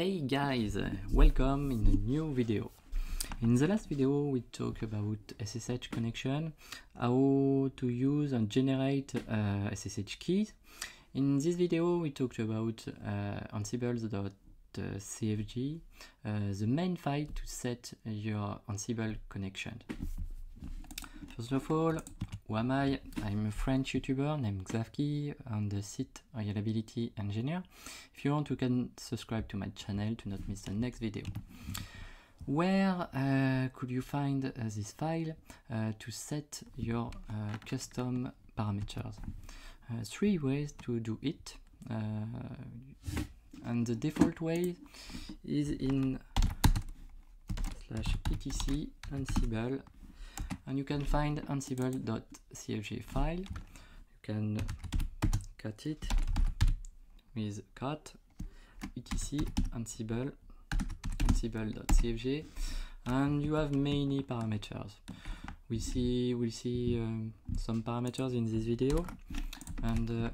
Hey guys, welcome in a new video. In the last video we talked about SSH connection, how to use and generate SSH keys. In this video we talked about ansible.cfg, the main file to set your Ansible connection. First of all, who am I? I'm a French YouTuber named Xavki and the site reliability engineer. If you want, you can subscribe to my channel to not miss the next video. Where could you find this file to set your custom parameters? Three ways to do it, and the default way is in /etc ansible. And you can find ansible.cfg file. You can cut it with cut etc ansible.cfg, and you have many parameters. We'll see some parameters in this video, and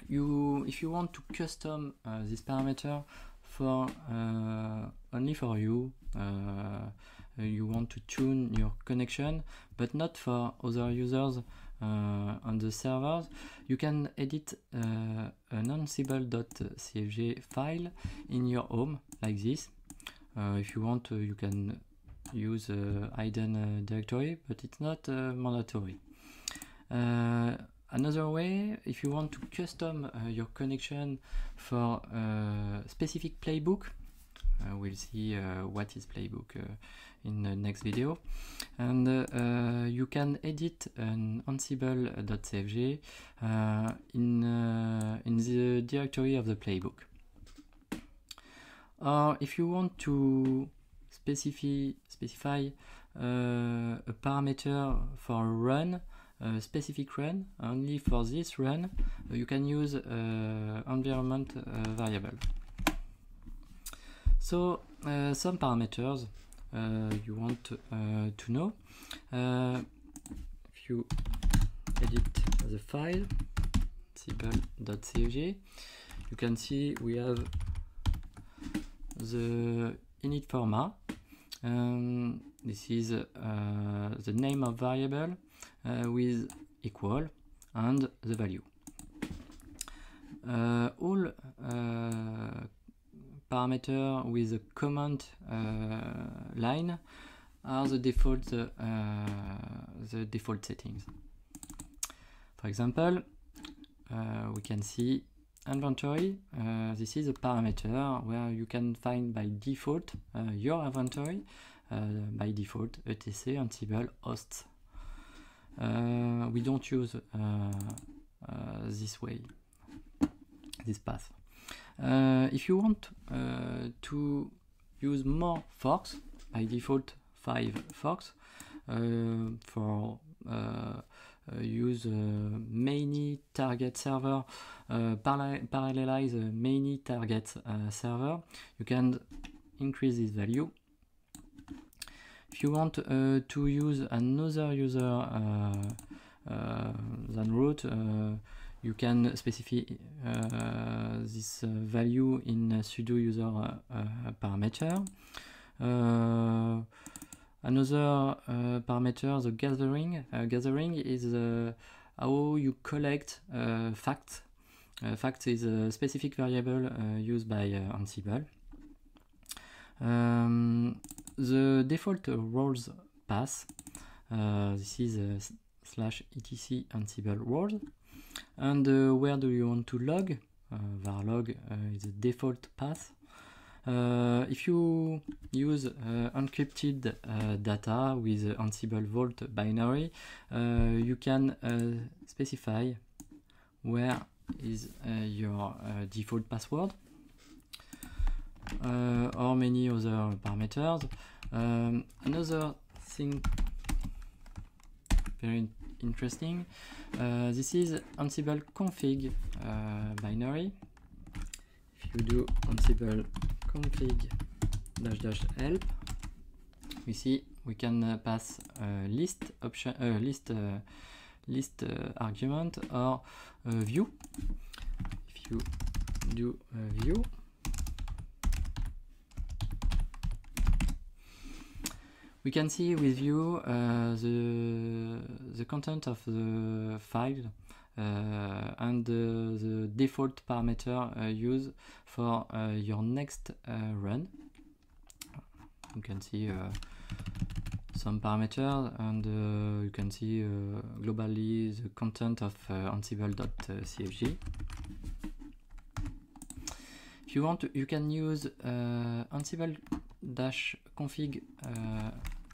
if you want to custom this parameter for only for you, you want to tune your connection but not for other users on the servers, you can edit an ansible.cfg file in your home like this. If you want, you can use hidden directory, but it's not mandatory. Another way, if you want to custom your connection for a specific playbook, we'll see what is playbook in the next video, and you can edit an ansible.cfg in the directory of the playbook. Or if you want to specify a parameter for a run, a specific run, only for this run, you can use environment variable. So some parameters you want to know. If you edit the file ansible.cfg, you can see we have the init format. This is the name of variable with equal and the value. All parameter with a comment line are the default settings. For example, we can see inventory. This is a parameter where you can find by default your inventory, by default etc ansible hosts. We don't use this way, this path. If you want to use more forks, by default 5 forks, for use many target server, parallelize many target server, you can increase this value. If you want to use another user than root, you can specify this value in sudo user parameter. Another parameter, the gathering. Gathering is how you collect facts. Facts is a specific variable used by Ansible. The default roles path. This is /etc ansible roles. And where do you want to log? Varlog is the default path. If you use encrypted data with Ansible Vault binary, you can specify where is your default password, or many other parameters. Another thing very interesting, this is Ansible config binary. If you do Ansible config --help, we see we can pass list option, list argument or view. If you do view, We can see with you the content of the file and the default parameter used for your next run. You can see some parameters, and you can see globally the content of ansible.cfg. If you want to, you can use ansible-config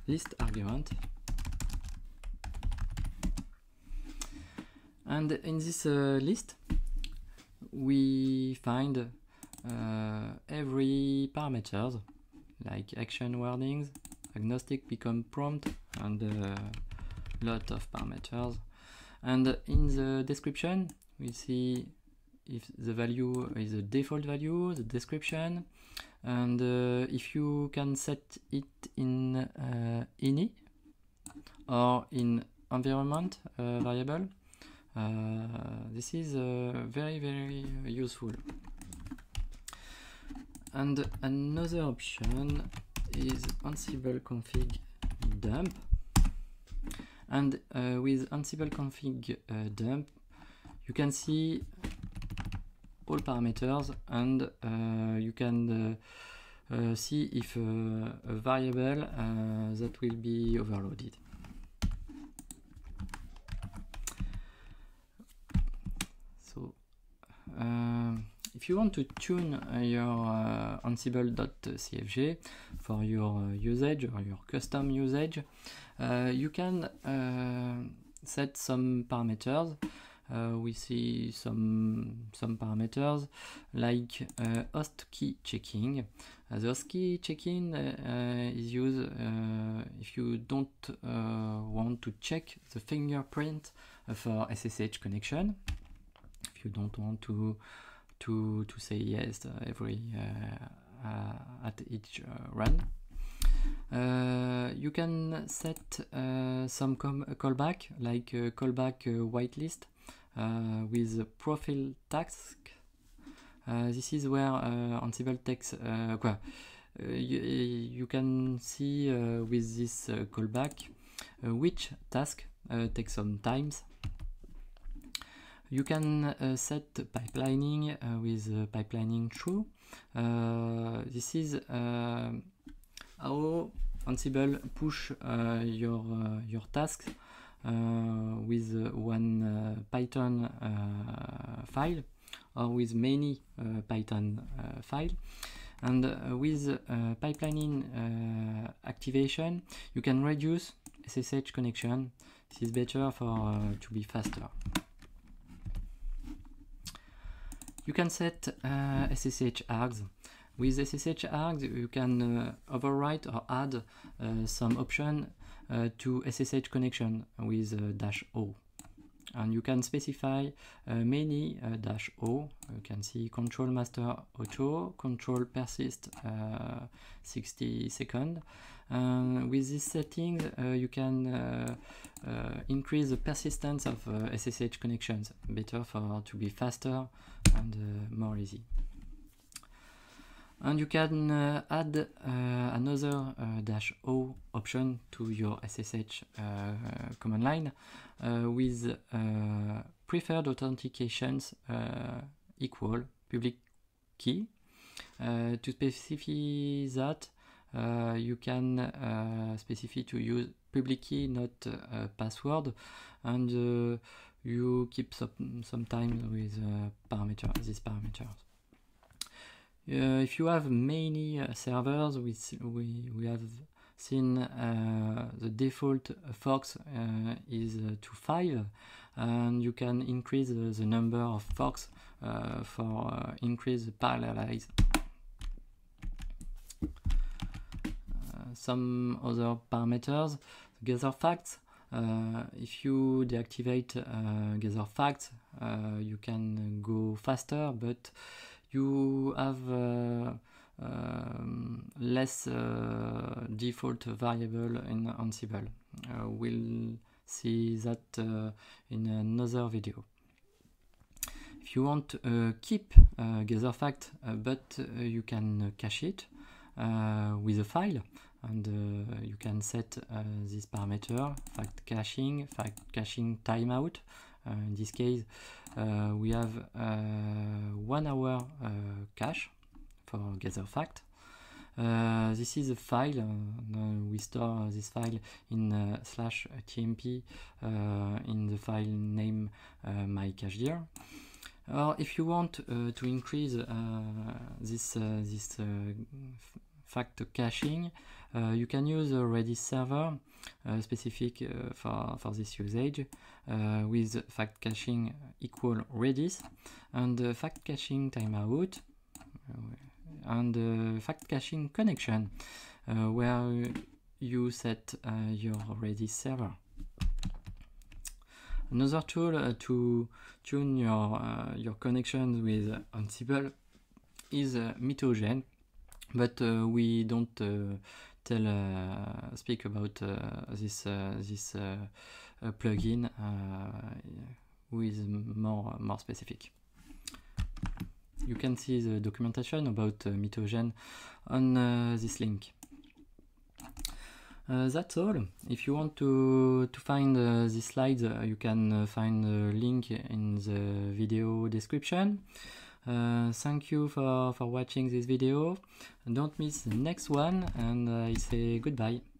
list argument, and in this list we find every parameters like action warnings, agnostic become prompt, and a lot of parameters. And in the description we see if the value is a default value, the description, and if you can set it in ini or in environment variable. This is very useful. And another option is ansible config dump, and with ansible config dump you can see all parameters, and you can see if a variable that will be overloaded. So if you want to tune your ansible.cfg for your usage or your custom usage, you can set some parameters. We see some parameters like host key checking. The host key checking is used if you don't want to check the fingerprint for SSH connection. If you don't want to say yes every at each run. You can set some callback, like callback whitelist with profile task. This is where Ansible takes you can see with this callback which task takes some times. You can set pipelining with pipelining true. This is how Ansible push your tasks with one Python file or with many Python file. And with pipelining activation, you can reduce SSH connection. This is better for to be faster. You can set SSH args. With SSH args, you can overwrite or add some option to SSH connection with -o. And you can specify many -o. You can see control master auto, control persist 60 seconds. With this setting, you can increase the persistence of SSH connections, better to be faster and more easy. And you can add another -o option to your SSH command line with preferred authentications equal public key. To specify that, you can specify to use public key, not password, and you keep some time with these parameters. If you have many servers, we have seen the default forks is to 5, and you can increase the number of forks for increase parallelize. Some other parameters, gather facts. If you deactivate gather facts, you can go faster, but you have less default variable in Ansible. We'll see that in another video. If you want to keep gather fact, but you can cache it with a file, and you can set this parameter, fact caching timeout. In this case, we have 1 hour cache for gather fact. This is a file. We store this file in /tmp in the file name mycachedir. Or if you want to increase this fact caching, you can use a Redis server specific for this usage with fact caching equal Redis and fact caching timeout and fact caching connection where you set your Redis server. Another tool to tune your connections with Ansible is Mitogen, but we don't speak about this plugin with more specific. You can see the documentation about Mitogen on this link. That's all. If you want to find these slides, you can find the link in the video description. Thank you for watching this video. Don't miss the next one, and I say goodbye.